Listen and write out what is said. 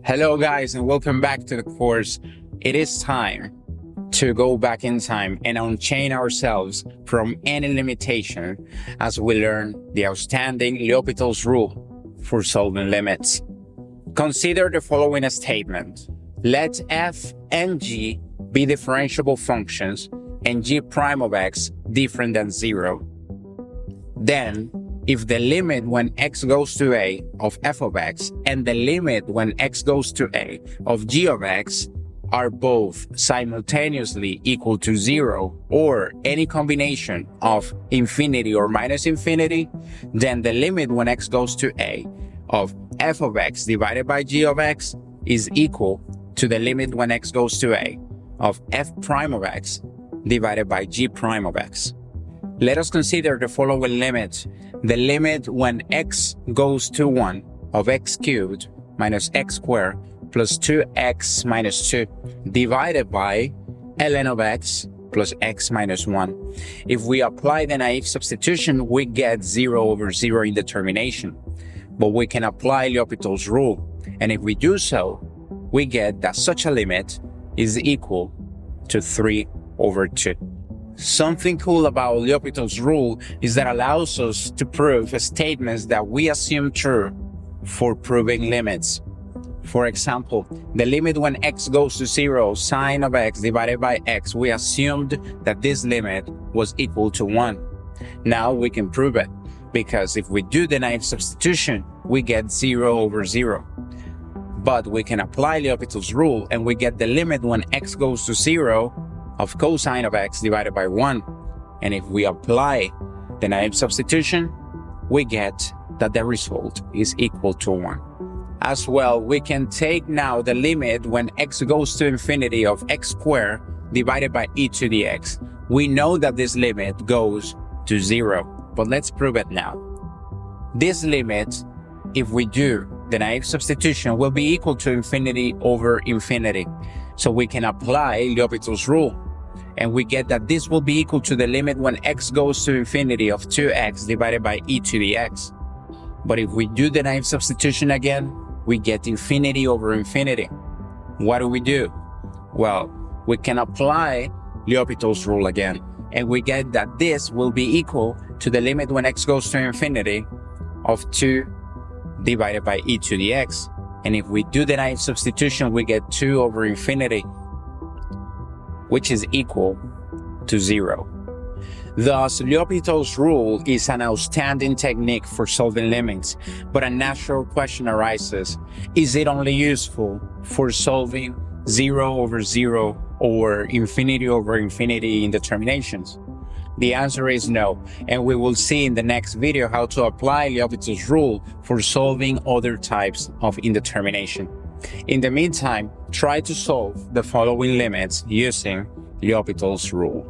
Hello guys, and welcome back to the course. It is time to go back in time and unchain ourselves from any limitation as we learn the outstanding L'Hopital's rule for solving limits. Consider the following statement. Let f and g be differentiable functions and g prime of x different than 0. Then, if the limit when x goes to a of f of x and the limit when x goes to a of g of x are both simultaneously equal to 0 or any combination of infinity or minus infinity, then the limit when x goes to a of f of x divided by g of x is equal to the limit when x goes to a of f prime of x divided by g prime of x. Let us consider the following limit. The limit when x goes to 1 of x cubed minus x squared plus 2x minus 2 divided by ln of x plus x minus 1. If we apply the naive substitution, we get 0 over 0 indetermination. But we can apply L'Hopital's rule, and if we do so, we get that such a limit is equal to 3 over 2. Something cool about L'Hopital's rule is that allows us to prove statements that we assume true for proving limits. For example, the limit when x goes to 0 sine of x divided by x, we assumed that this limit was equal to 1. Now we can prove it, because if we do the naive substitution, we get 0 over 0. But we can apply L'Hopital's rule and we get the limit when x goes to 0 of cosine of x divided by 1. And if we apply the naive substitution, we get that the result is equal to 1. As well, we can take now the limit when x goes to infinity of x squared divided by e to the x. We know that this limit goes to 0, but let's prove it now. This limit, if we do the naive substitution, will be equal to infinity over infinity. So we can apply L'Hopital's rule, and we get that this will be equal to the limit when x goes to infinity of 2x divided by e to the x. But if we do the naive substitution again, we get infinity over infinity. What do? Well, we can apply L'Hopital's rule again, and we get that this will be equal to the limit when x goes to infinity of 2 divided by e to the x. And if we do the naive substitution, we get 2 over infinity, which is equal to 0. Thus, L'Hopital's rule is an outstanding technique for solving limits, but a natural question arises. Is it only useful for solving 0 over 0 or infinity over infinity indeterminations? The answer is no, and we will see in the next video how to apply L'Hopital's rule for solving other types of indetermination. In the meantime, try to solve the following limits using L'Hopital's rule.